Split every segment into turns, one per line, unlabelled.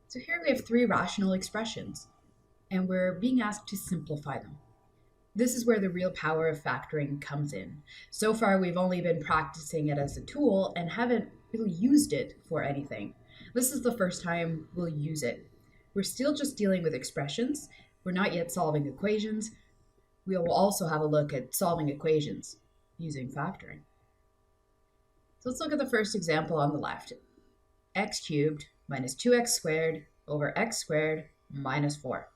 So here we have three rational expressions, and we're being asked to simplify them. This is where the real power of factoring comes in. So far, we've only been practicing it as a tool and haven't really used it for anything. This is the first time we'll use it. We're still just dealing with expressions. We're not yet solving equations. We will also have a look at solving equations using factoring. So let's look at the first example on the left. X cubed minus 2x squared over x squared minus 4.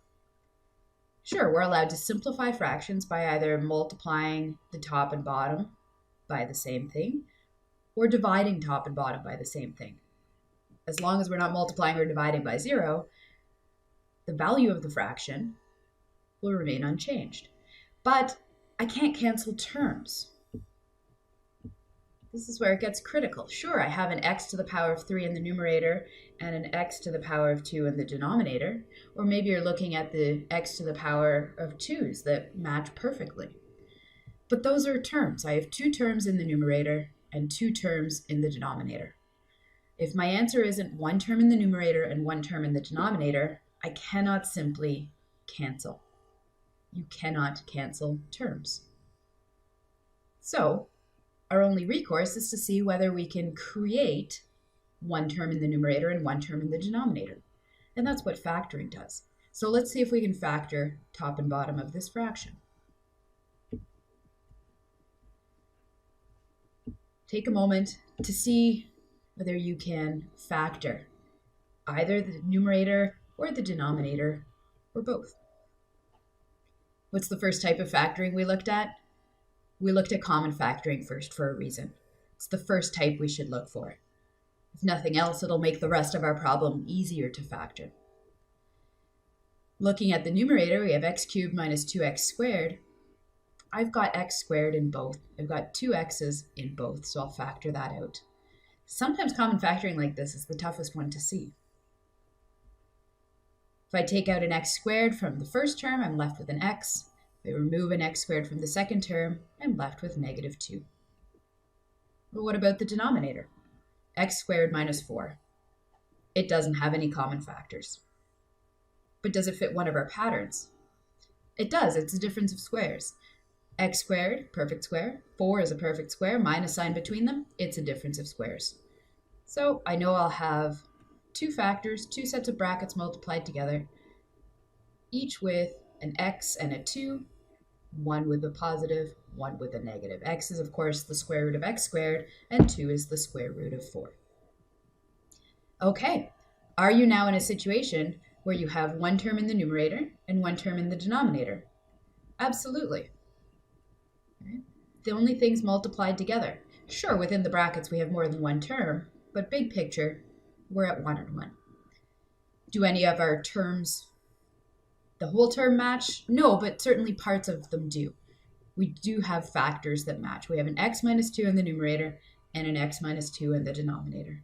Sure, we're allowed to simplify fractions by either multiplying the top and bottom by the same thing or dividing top and bottom by the same thing. As long as we're not multiplying or dividing by 0, the value of the fraction will remain unchanged. But I can't cancel terms. This is where it gets critical. Sure, I have an x to the power of 3 in the numerator and an x to the power of 2 in the denominator. Or maybe you're looking at the x to the power of 2's that match perfectly. But those are terms. I have two terms in the numerator and two terms in the denominator. If my answer isn't one term in the numerator and one term in the denominator, I cannot simply cancel. You cannot cancel terms. So our only recourse is to see whether we can create one term in the numerator and one term in the denominator. And that's what factoring does. So let's see if we can factor top and bottom of this fraction. Take a moment to see whether you can factor either the numerator or the denominator or both. What's the first type of factoring we looked at? We looked at common factoring first for a reason. It's the first type we should look for. If nothing else, it'll make the rest of our problem easier to factor. Looking at the numerator, we have x cubed minus 2x squared. I've got x squared in both. I've got two x's in both, so I'll factor that out. Sometimes common factoring like this is the toughest one to see. If I take out an x squared from the first term, I'm left with an x. If I remove an x squared from the second term, I'm left with negative 2. But what about the denominator? X squared minus 4. It doesn't have any common factors. But does it fit one of our patterns? It does. It's a difference of squares. X squared, perfect square. 4 is a perfect square. Minus sign between them, it's a difference of squares. So I know I'll have two factors, two sets of brackets multiplied together, each with an x and a 2, one with a positive, one with a negative. X is, of course, the square root of x squared, and 2 is the square root of 4. Okay, are you now in a situation where you have one term in the numerator and one term in the denominator? Absolutely. Okay. The only things multiplied together. Sure, within the brackets we have more than one term, but big picture, we're at 1 and 1. Do any of our terms, the whole term match? No, but certainly parts of them do. We do have factors that match. We have an x minus 2 in the numerator and an x minus 2 in the denominator.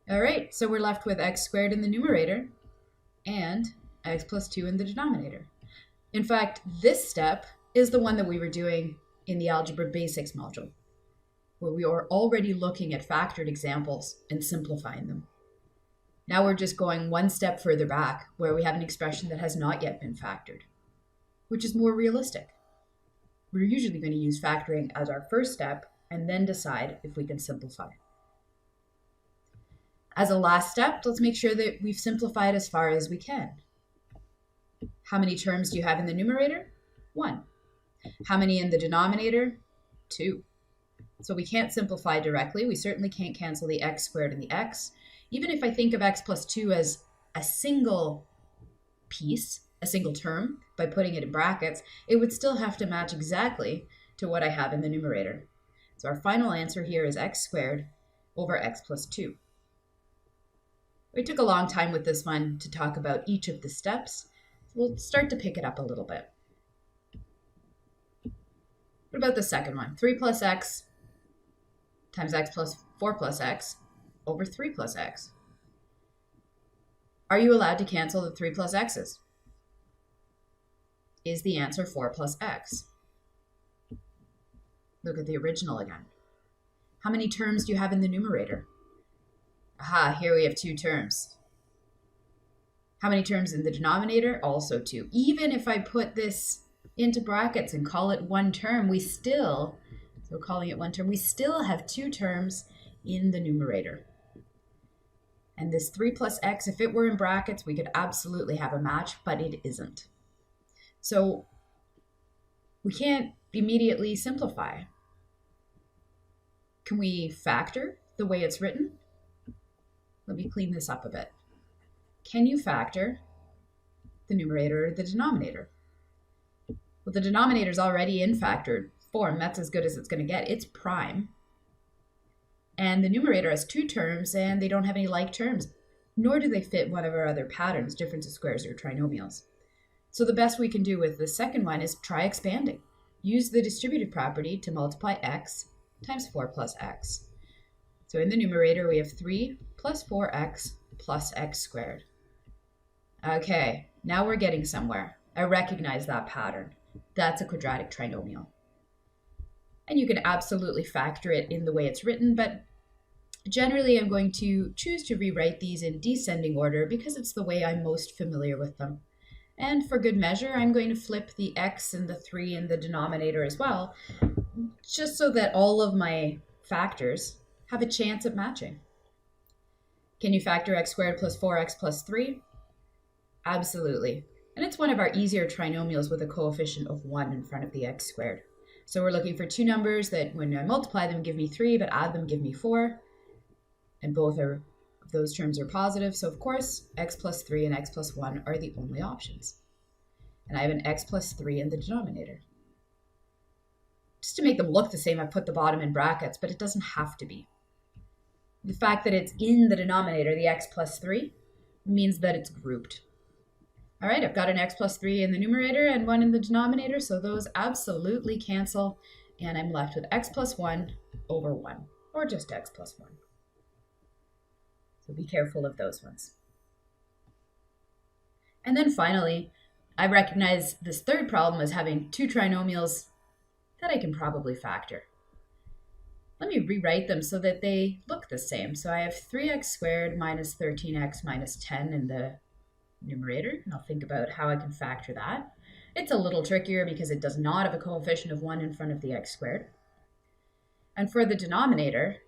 All right, so we're left with x squared in the numerator and x plus 2 in the denominator. In fact, this step is the one that we were doing in the Algebra Basics module, where we are already looking at factored examples and simplifying them. Now we're just going one step further back, where we have an expression that has not yet been factored, which is more realistic. We're usually going to use factoring as our first step and then decide if we can simplify. As a last step, let's make sure that we've simplified as far as we can. How many terms do you have in the numerator? 1. How many in the denominator? 2. So we can't simplify directly. We certainly can't cancel the x squared and the x. Even if I think of x plus 2 as a single piece, a single term, by putting it in brackets, it would still have to match exactly to what I have in the numerator. So our final answer here is x squared over x plus 2. We took a long time with this one to talk about each of the steps. We'll start to pick it up a little bit. What about the second one? 3 plus x times x plus 4 plus x over 3 plus x. Are you allowed to cancel the 3 plus x's? Is the answer 4 plus x? Look at the original again. How many terms do you have in the numerator? Aha, here we have 2 terms. How many terms in the denominator? Also 2. Even if I put this into brackets and call it one term, we still have 2 terms in the numerator. And this 3 plus x, if it were in brackets, we could absolutely have a match, but it isn't. So we can't immediately simplify. Can we factor the way it's written? Let me clean this up a bit. Can you factor the numerator or the denominator? Well, the denominator is already in factored form. That's as good as it's going to get. It's prime. And the numerator has 2 terms, and they don't have any like terms, nor do they fit one of our other patterns, difference of squares or trinomials. So the best we can do with the second one is try expanding. Use the distributive property to multiply x times 4 plus x. So in the numerator, we have 3 plus 4x plus x squared. Okay, now we're getting somewhere. I recognize that pattern. That's a quadratic trinomial. And you can absolutely factor it in the way it's written, but generally I'm going to choose to rewrite these in descending order because it's the way I'm most familiar with them. And for good measure, I'm going to flip the x and the 3 in the denominator as well, just so that all of my factors have a chance at matching. Can you factor x squared plus 4x plus 3? Absolutely. And it's one of our easier trinomials with a coefficient of 1 in front of the x squared. So we're looking for 2 numbers that when I multiply them give me 3, but add them give me 4. And both of those terms are positive. So of course, x plus 3 and x plus 1 are the only options. And I have an x plus 3 in the denominator. Just to make them look the same, I put the bottom in brackets, but it doesn't have to be. The fact that it's in the denominator, the x plus 3, means that it's grouped. All right, I've got an x plus 3 in the numerator and 1 in the denominator, so those absolutely cancel, and I'm left with x plus 1 over 1, or just x plus 1. So be careful of those ones. And then finally, I recognize this third problem as having 2 trinomials that I can probably factor. Let me rewrite them so that they look the same. So I have 3x squared minus 13x minus 10 in the numerator, and I'll think about how I can factor that. It's a little trickier because it does not have a coefficient of 1 in front of the x squared. And for the denominator,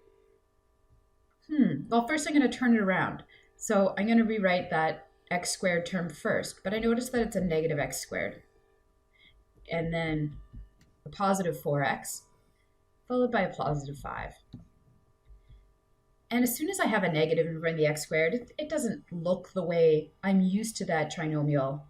well, first I'm going to turn it around. So I'm going to rewrite that x squared term first, but I notice that it's a negative x squared. And then a positive 4x, followed by a positive 5. And as soon as I have a negative in front of the x squared, it doesn't look the way I'm used to that trinomial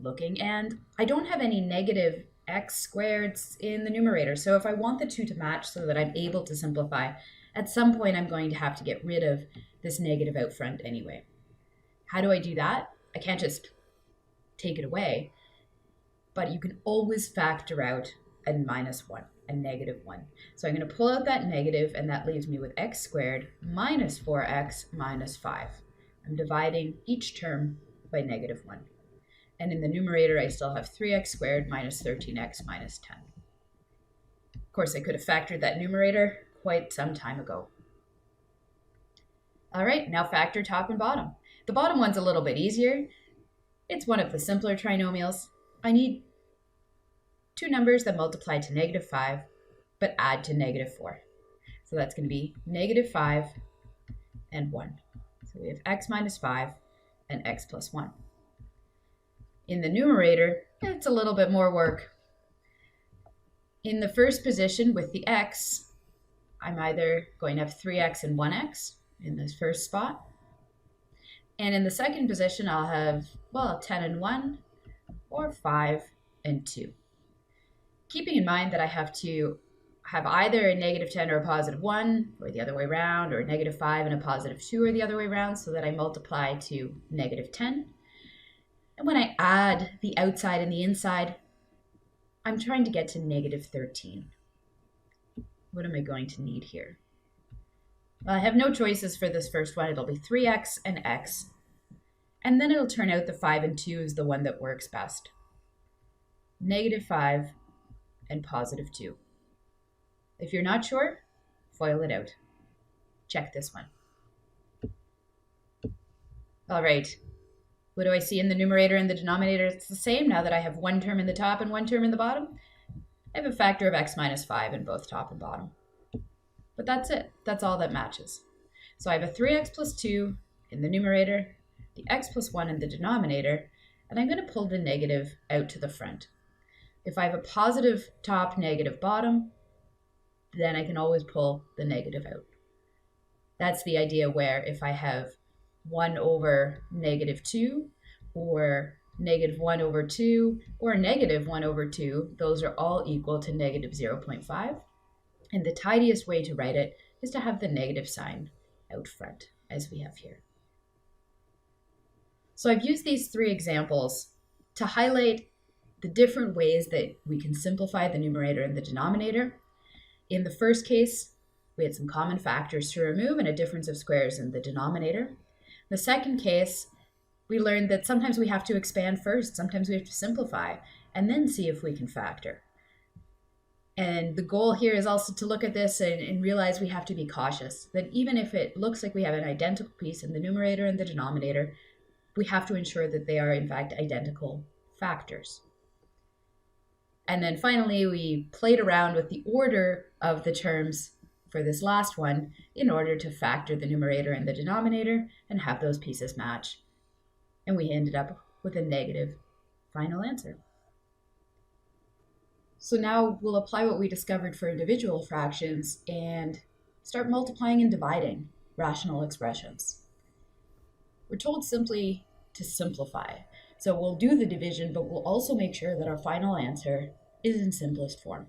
looking. And I don't have any negative x squareds in the numerator. So if I want the 2 to match so that I'm able to simplify, at some point I'm going to have to get rid of this negative out front anyway. How do I do that? I can't just take it away, but you can always factor out a minus 1. A negative 1. So I'm going to pull out that negative, and that leaves me with x squared minus 4x minus 5. I'm dividing each term by negative 1. And in the numerator, I still have 3x squared minus 13x minus 10. Of course, I could have factored that numerator quite some time ago. All right, now factor top and bottom. The bottom one's a little bit easier. It's one of the simpler trinomials. I need 2 numbers that multiply to negative 5, but add to negative 4. So that's going to be negative 5 and 1. So we have x minus 5 and x plus 1. In the numerator, it's a little bit more work. In the first position with the x, I'm either going to have 3x and 1x in this first spot. And in the second position, I'll have, 10 and 1, or 5 and 2. Keeping in mind that I have to have either a negative 10 or a positive 1, or the other way around, or a negative 5 and a positive 2 or the other way around, so that I multiply to negative 10. And when I add the outside and the inside, I'm trying to get to negative 13. What am I going to need here? Well, I have no choices for this first one. It'll be 3x and x. And then it'll turn out the 5 and 2 is the one that works best. Negative 5 and positive 2. If you're not sure, FOIL it out. Check this one. All right. What do I see in the numerator and the denominator? It's the same now that I have one term in the top and one term in the bottom. I have a factor of x minus 5 in both top and bottom. But that's it. That's all that matches. So I have a 3x plus 2 in the numerator, the x plus 1 in the denominator, and I'm going to pull the negative out to the front. If I have a positive top, negative bottom, then I can always pull the negative out. That's the idea where if I have 1 over negative 2 or negative 1 over 2 or negative 1 over 2, those are all equal to negative 0.5. And the tidiest way to write it is to have the negative sign out front, as we have here. So I've used these three examples to highlight the different ways that we can simplify the numerator and the denominator. In the first case, we had some common factors to remove and a difference of squares in the denominator. The second case, we learned that sometimes we have to expand first, sometimes we have to simplify, and then see if we can factor. And the goal here is also to look at this and realize we have to be cautious, that even if it looks like we have an identical piece in the numerator and the denominator, we have to ensure that they are in fact identical factors. And then finally, we played around with the order of the terms for this last one in order to factor the numerator and the denominator and have those pieces match. And we ended up with a negative final answer. So now we'll apply what we discovered for individual fractions and start multiplying and dividing rational expressions. We're told simply to simplify. So we'll do the division, but we'll also make sure that our final answer is in simplest form.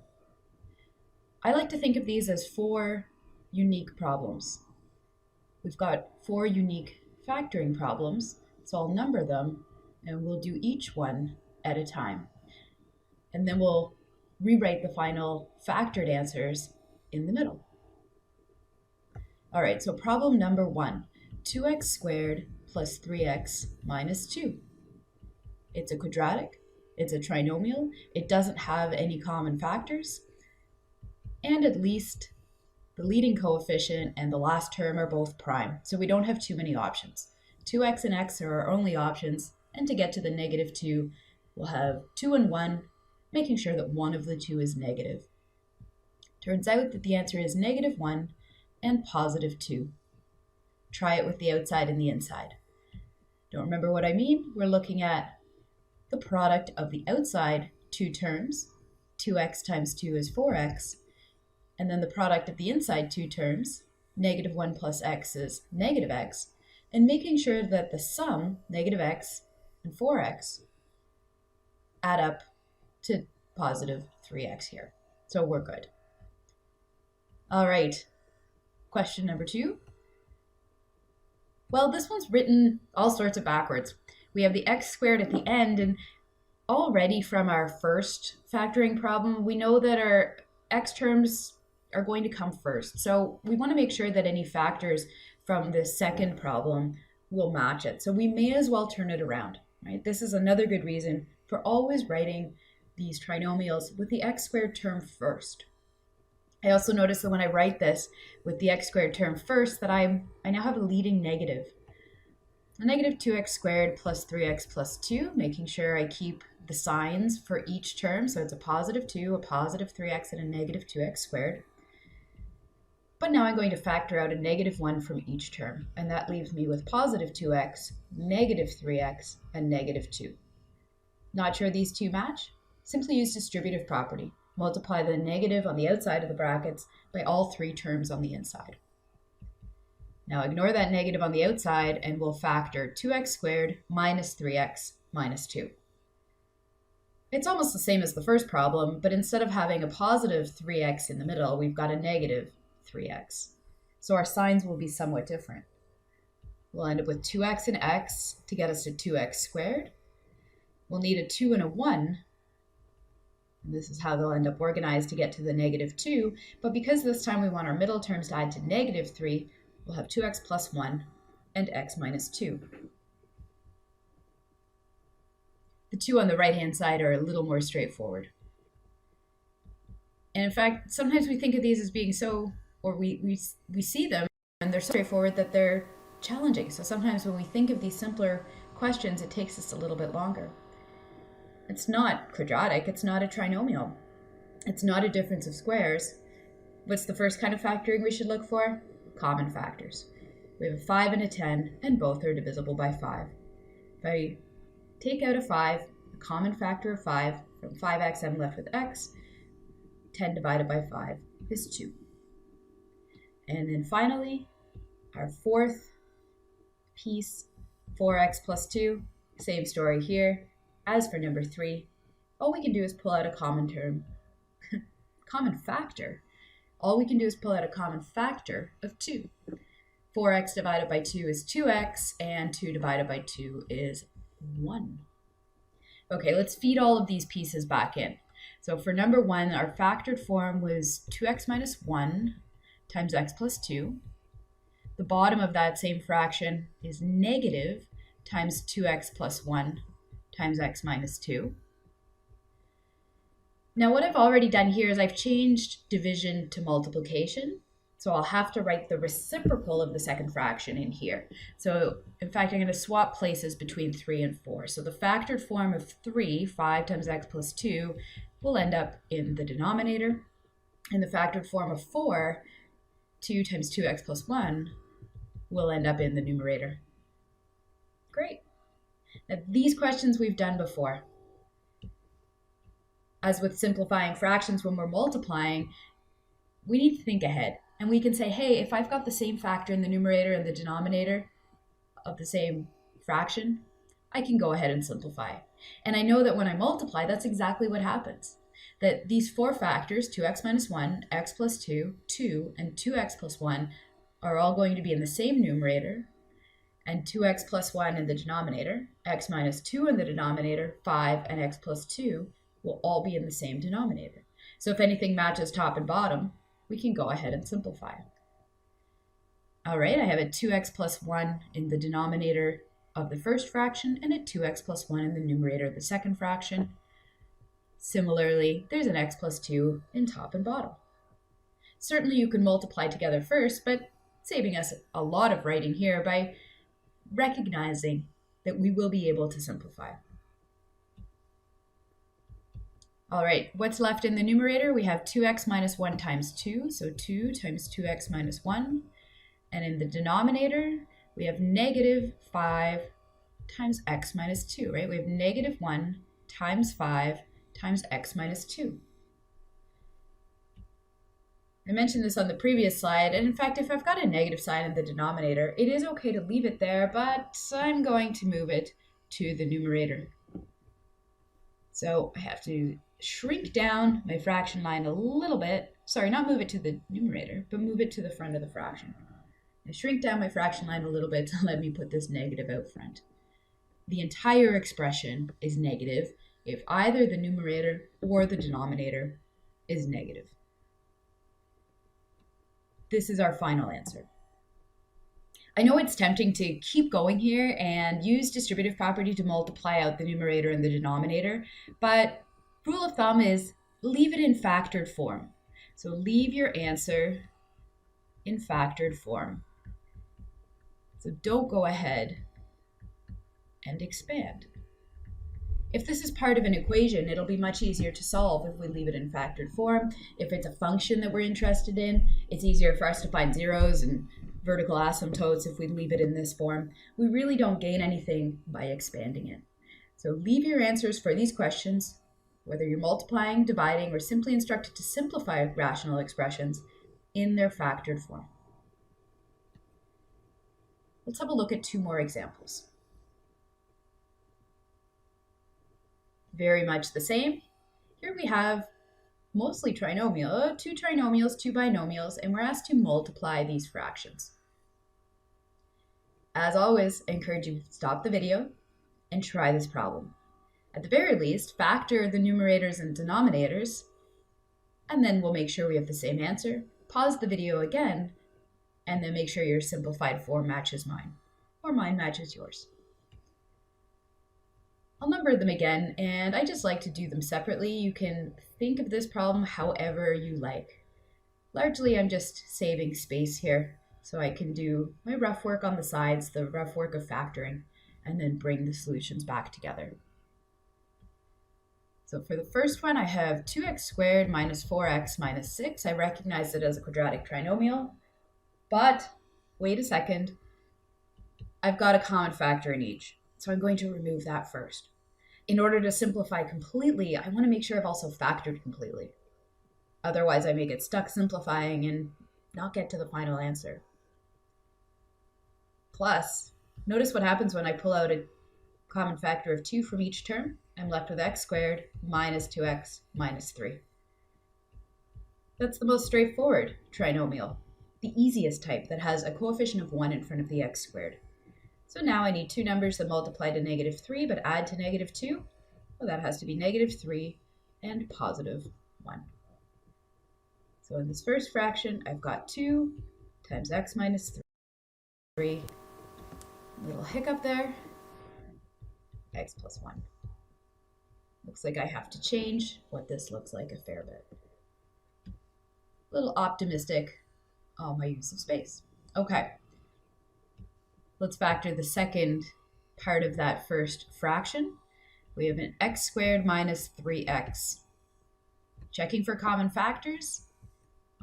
I like to think of these as 4 unique problems. We've got 4 unique factoring problems, so I'll number them and we'll do each one at a time. And then we'll rewrite the final factored answers in the middle. All right, so problem number 1, 2x squared plus 3x minus 2. It's a quadratic, it's a trinomial, it doesn't have any common factors, and at least the leading coefficient and the last term are both prime, so we don't have too many options. 2x and x are our only options, and to get to the negative 2, we'll have 2 and 1, making sure that one of the two is negative. Turns out that the answer is negative 1 and positive 2. Try it with the outside and the inside. Don't remember what I mean? We're looking at the product of the outside 2 terms, 2x times 2 is 4x, and then the product of the inside 2 terms, negative 1 plus x is negative x, and making sure that the sum, negative x and 4x, add up to positive 3x here. So we're good. All right, question number 2. Well, this one's written all sorts of backwards. We have the x squared at the end, and already from our first factoring problem, we know that our x terms are going to come first. So we want to make sure that any factors from the second problem will match it. So we may as well turn it around, right? This is another good reason for always writing these trinomials with the x squared term first. I also notice that when I write this with the x squared term first, that I now have a leading negative. A negative 2x squared plus 3x plus 2, making sure I keep the signs for each term. So it's a positive 2, a positive 3x, and a negative 2x squared. But now I'm going to factor out a negative 1 from each term, and that leaves me with positive 2x, negative 3x, and negative 2. Not sure these two match? Simply use distributive property. Multiply the negative on the outside of the brackets by all 3 terms on the inside. Now ignore that negative on the outside and we'll factor 2x squared minus 3x minus 2. It's almost the same as the first problem, but instead of having a positive 3x in the middle, we've got a negative 3x. So our signs will be somewhat different. We'll end up with 2x and x to get us to 2x squared. We'll need a 2 and a 1. This is how they'll end up organized to get to the negative 2, but because this time we want our middle terms to add to negative 3, we'll have 2x plus 1 and x minus 2. The 2 on the right-hand side are a little more straightforward. And in fact, sometimes we think of these as being so, or we see them, and they're so straightforward that they're challenging. So sometimes when we think of these simpler questions, it takes us a little bit longer. It's not quadratic, it's not a trinomial. It's not a difference of squares. What's the first kind of factoring we should look for? Common factors. We have a 5 and a 10, and both are divisible by 5. If I take out a 5, the common factor of 5, from 5x I'm left with x. 10 divided by 5 is 2. And then finally, our fourth piece, 4x plus 2, same story here. As for number 3, all we can do is pull out a common term, common factor. All we can do is pull out a common factor of 2. 4x divided by 2 is 2x, and 2 divided by 2 is 1. Okay, let's feed all of these pieces back in. So for number 1, our factored form was 2x minus 1 times x plus 2. The bottom of that same fraction is negative times 2x plus 1 times x minus 2. Now what I've already done here is I've changed division to multiplication. So I'll have to write the reciprocal of the second fraction in here. So in fact, I'm going to swap places between 3 and 4. So the factored form of 3, 5 times x plus 2, will end up in the denominator. And the factored form of 4, 2 times 2x plus 1, will end up in the numerator. Great. Now these questions we've done before. As with simplifying fractions when we're multiplying, we need to think ahead. And we can say, hey, if I've got the same factor in the numerator and the denominator of the same fraction, I can go ahead and simplify. And I know that when I multiply, that's exactly what happens. That these 4 factors, 2x minus 1, x plus 2, 2, and 2x plus 1, are all going to be in the same numerator, and 2x plus 1 in the denominator, x minus 2 in the denominator, 5, and x plus 2 will all be in the same denominator. So if anything matches top and bottom, we can go ahead and simplify. All right, I have a 2x plus 1 in the denominator of the first fraction and a 2x plus 1 in the numerator of the second fraction. Similarly, there's an x plus 2 in top and bottom. Certainly you can multiply together first, but saving us a lot of writing here by recognizing that we will be able to simplify. All right, what's left in the numerator? We have 2x minus 1 times 2, so 2 times 2x minus 1. And in the denominator, we have negative 5 times x minus 2, right? We have negative 1 times 5 times x minus 2. I mentioned this on the previous slide, and in fact, if I've got a negative sign in the denominator, it is okay to leave it there, but I'm going to move it to the numerator. So I have to shrink down my fraction line a little bit. Sorry, not move it to the numerator, but move it to the front of the fraction. I shrink down my fraction line a little bit to let me put this negative out front. The entire expression is negative if either the numerator or the denominator is negative. This is our final answer. I know it's tempting to keep going here and use distributive property to multiply out the numerator and the denominator, but rule of thumb is leave it in factored form. So leave your answer in factored form. So don't go ahead and expand. If this is part of an equation, it'll be much easier to solve if we leave it in factored form. If it's a function that we're interested in, it's easier for us to find zeros and vertical asymptotes if we leave it in this form. We really don't gain anything by expanding it. So leave your answers for these questions, whether you're multiplying, dividing, or simply instructed to simplify rational expressions, in their factored form. Let's have a look at 2 more examples. Very much the same. Here we have mostly trinomial, 2 trinomials, 2 binomials, and we're asked to multiply these fractions. As always, I encourage you to stop the video and try this problem. At the very least, factor the numerators and denominators, and then we'll make sure we have the same answer. Pause the video again, and then make sure your simplified form matches mine, or mine matches yours. I'll number them again, and I just like to do them separately. You can think of this problem however you like. Largely, I'm just saving space here so I can do my rough work on the sides, the rough work of factoring, and then bring the solutions back together. So for the first one, I have 2x squared minus 4x minus 6. I recognize it as a quadratic trinomial, but wait a second. I've got a common factor in each, so I'm going to remove that first. In order to simplify completely, I want to make sure I've also factored completely. Otherwise, I may get stuck simplifying and not get to the final answer. Plus, notice what happens when I pull out a common factor of 2 from each term. I'm left with x squared minus 2x minus 3. That's the most straightforward trinomial, the easiest type that has a coefficient of 1 in front of the x squared. So now I need two numbers that multiply to negative 3 but add to negative 2. Well, that has to be negative 3 and positive 1. So in this first fraction, I've got 2 times x minus 3. Little hiccup there. X plus 1. Looks like I have to change what this looks like a fair bit. A little optimistic on my use of space. Okay. Let's factor the second part of that first fraction. We have an x squared minus 3x. Checking for common factors.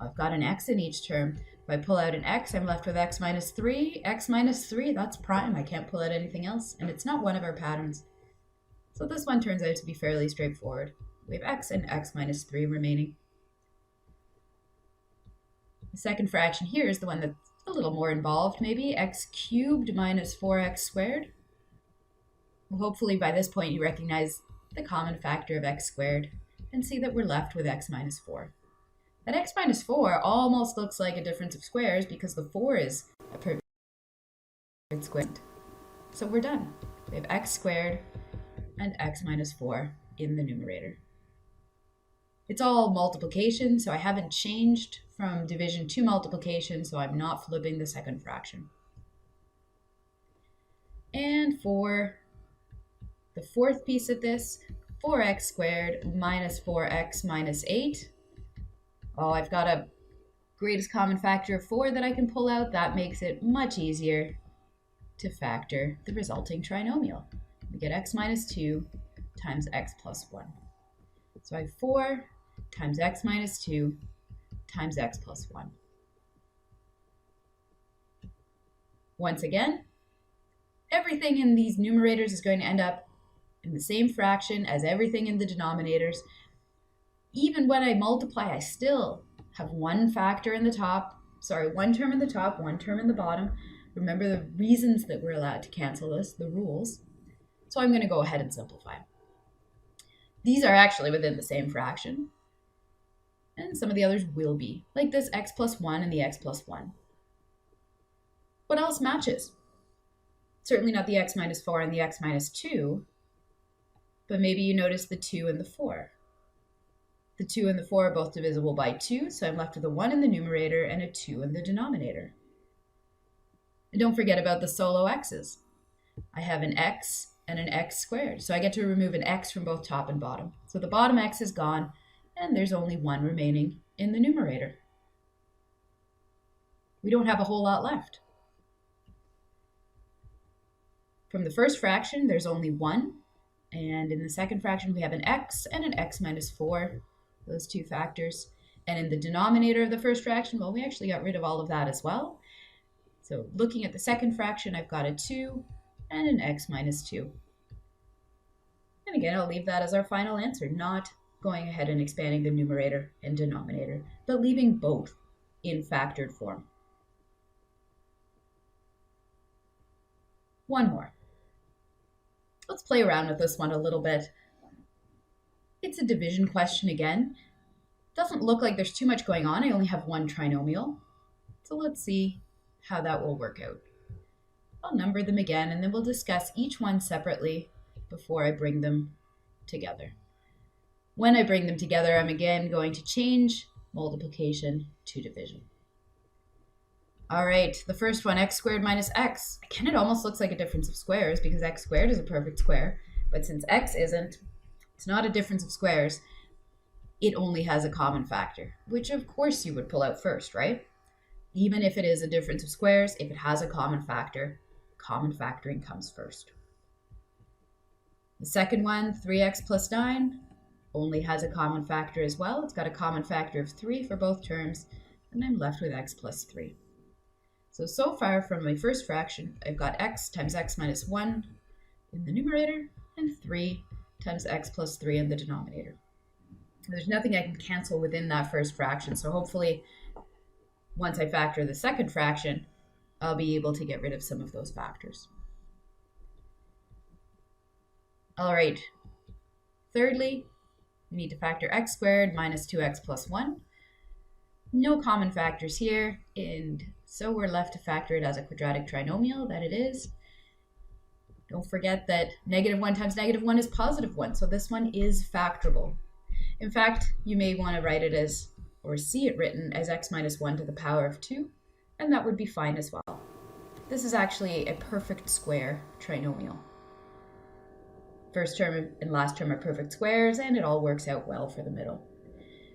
I've got an x in each term. If I pull out an x, I'm left with x minus 3. X minus 3, that's prime. I can't pull out anything else, and it's not one of our patterns. So this one turns out to be fairly straightforward. We have x and x minus 3 remaining. The second fraction here is the one that's a little more involved, maybe. X cubed minus 4x squared. Well, hopefully by this point you recognize the common factor of x squared and see that we're left with x minus 4. That x minus 4 almost looks like a difference of squares because the 4 is a perfect square. So we're done. We have x squared and x minus 4 in the numerator. It's all multiplication, so I haven't changed from division to multiplication, so I'm not flipping the second fraction. And for the fourth piece of this, 4x squared minus 4x minus 8. Oh, I've got a greatest common factor of 4 that I can pull out. That makes it much easier to factor the resulting trinomial. We get x minus 2 times x plus 1. So I have 4 times x minus 2 times x plus 1. Once again, everything in these numerators is going to end up in the same fraction as everything in the denominators. Even when I multiply, I still have one factor in the top, one term in the top, one term in the bottom. Remember the reasons that we're allowed to cancel this, the rules. So I'm going to go ahead and simplify. These are actually within the same fraction. And some of the others will be, like this x plus 1 and the x plus 1. What else matches? Certainly not the x minus 4 and the x minus 2, but maybe you notice the 2 and the 4. The 2 and the 4 are both divisible by 2, so I'm left with a 1 in the numerator and a 2 in the denominator. And don't forget about the solo x's. I have an x and an x squared, so I get to remove an x from both top and bottom. So the bottom x is gone, and there's only 1 remaining in the numerator. We don't have a whole lot left. From the first fraction, there's only 1, and in the second fraction, we have an x and an x minus 4, those two factors. And in the denominator of the first fraction, well, we actually got rid of all of that as well. So looking at the second fraction, I've got a 2 and an x minus 2. And again, I'll leave that as our final answer, not going ahead and expanding the numerator and denominator, but leaving both in factored form. One more. Let's play around with this one a little bit. It's a division question again. Doesn't look like there's too much going on. I only have one trinomial. So let's see how that will work out. I'll number them again, and then we'll discuss each one separately before I bring them together. When I bring them together, I'm again going to change multiplication to division. All right, the first one, x squared minus x. Again, it almost looks like a difference of squares because x squared is a perfect square, but since x isn't, it's not a difference of squares, it only has a common factor, which of course you would pull out first, right? Even if it is a difference of squares, if it has a common factor, common factoring comes first. The second one, 3x plus 9, only has a common factor as well. It's got a common factor of 3 for both terms, and I'm left with x plus 3. So far from my first fraction, I've got x times x minus 1 in the numerator and 3 times x plus 3 in the denominator. There's nothing I can cancel within that first fraction, so hopefully once I factor the second fraction, I'll be able to get rid of some of those factors. All right, thirdly, we need to factor x squared minus 2x plus 1. No common factors here, and so we're left to factor it as a quadratic trinomial, that it is. Don't forget that -1 times -1 is +1, so this one is factorable. In fact, you may want to write it as, or see it written as x minus 1 to the power of 2, and that would be fine as well. This is actually a perfect square trinomial. First term and last term are perfect squares, and it all works out well for the middle.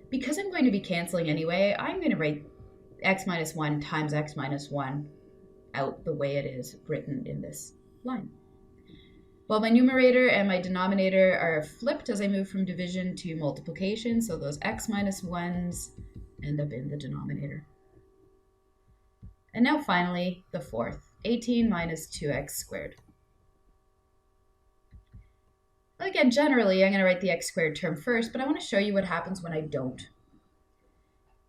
Because I'm going to be canceling anyway, I'm going to write x minus 1 times x minus 1 out the way it is written in this line. Well, my numerator and my denominator are flipped as I move from division to multiplication, so those x minus 1s end up in the denominator. And now finally, the fourth, 18 minus 2x squared. Again, generally, I'm going to write the x squared term first, but I want to show you what happens when I don't.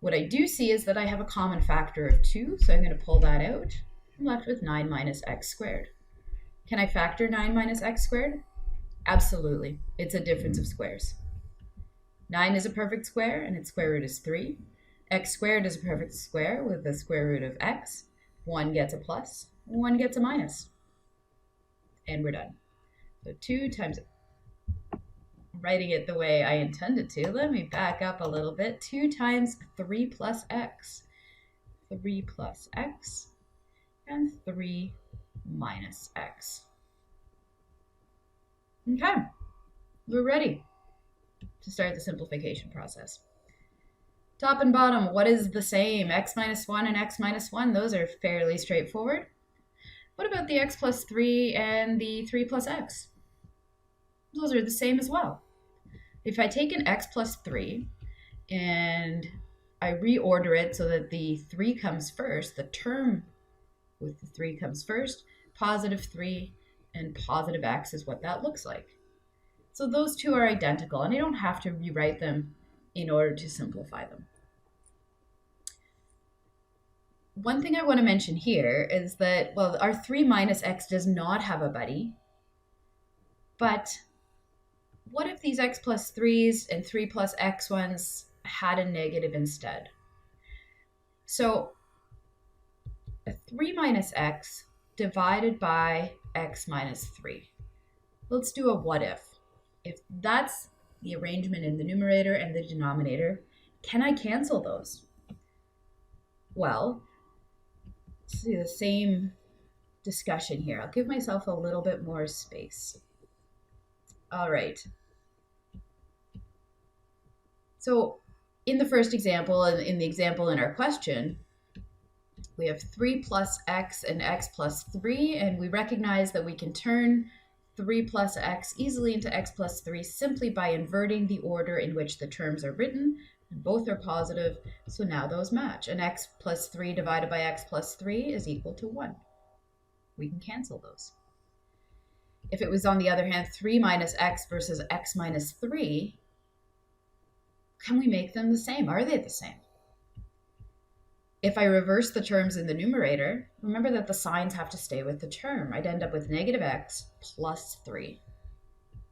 What I do see is that I have a common factor of 2, so I'm going to pull that out. I'm left with 9 minus x squared. Can I factor 9 minus x squared? Absolutely. It's a difference of squares. 9 is a perfect square, and its square root is 3. X squared is a perfect square with the square root of x. 1 gets a plus, 1 gets a minus. And we're done. So 2 times, writing it the way I intended to, let me back up a little bit. 2 times 3 plus x. 3 plus x, and 3 minus x. Okay, we're ready to start the simplification process. Top and bottom, what is the same? X minus 1 and x minus 1, those are fairly straightforward. What about the x plus 3 and the 3 plus x? Those are the same as well. If I take an x plus 3 and I reorder it so that the 3 comes first, the term with the 3 comes first, positive 3 and positive x is what that looks like. So those two are identical, and I don't have to rewrite them in order to simplify them. One thing I want to mention here is that, well, our 3 minus x does not have a buddy, but what if these x plus 3s and 3 plus x ones had a negative instead? So a 3 minus x divided by x minus 3. Let's do a what if. If that's the arrangement in the numerator and the denominator, can I cancel those? Well, let's do the same discussion here. I'll give myself a little bit more space. All right. So in the first example, and in the example in our question, we have 3 plus x and x plus 3, and we recognize that we can turn 3 plus x easily into x plus 3 simply by inverting the order in which the terms are written. And both are positive, so now those match. And x plus 3 divided by x plus 3 is equal to 1. We can cancel those. If it was, on the other hand, 3 minus x versus x minus 3, can we make them the same? Are they the same? If I reverse the terms in the numerator, remember that the signs have to stay with the term. I'd end up with negative x plus 3.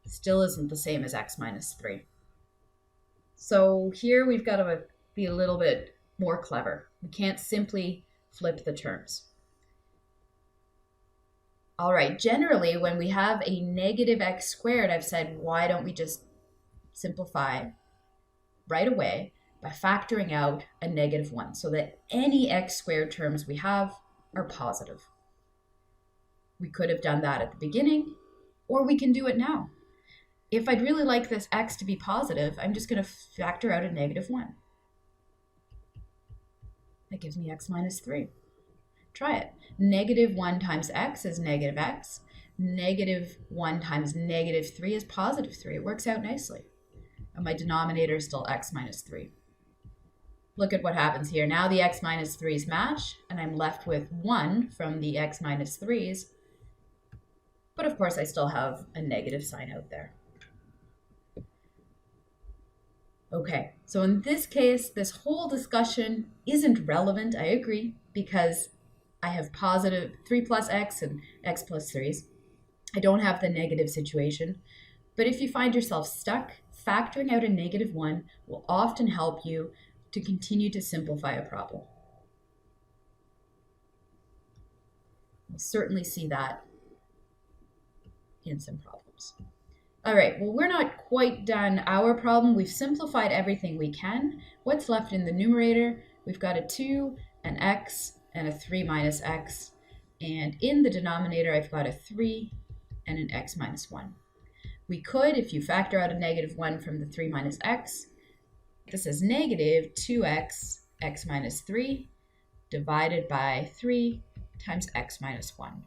Still isn't the same as x minus 3. So here we've got to be a little bit more clever. We can't simply flip the terms. All right, generally when we have a negative x squared, I've said, why don't we just simplify right away by factoring out a negative 1 so that any x squared terms we have are positive. We could have done that at the beginning, or we can do it now. If I'd really like this x to be positive, I'm just going to factor out a negative 1. That gives me x minus 3. Try it. Negative 1 times x is negative x. -1 times -3 is +3. It works out nicely. And my denominator is still x minus 3. Look at what happens here. Now the x minus 3's match, and I'm left with 1 from the x minus 3's. But of course, I still have a negative sign out there. Okay, so in this case, this whole discussion isn't relevant, I agree, because I have positive 3 plus x and x plus 3's. I don't have the negative situation. But if you find yourself stuck, factoring out a -1 will often help you to continue to simplify a problem. We'll certainly see that in some problems. All right, well, we're not quite done our problem. We've simplified everything we can. What's left in the numerator? We've got a 2, an x, and a 3 minus x. And in the denominator, I've got a 3 and an x minus 1. We could, if you factor out a -1 from the 3 minus x, this is negative 2x, x minus 3, divided by 3 times x minus 1.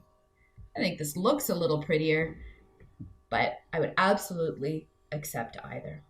I think this looks a little prettier, but I would absolutely accept either.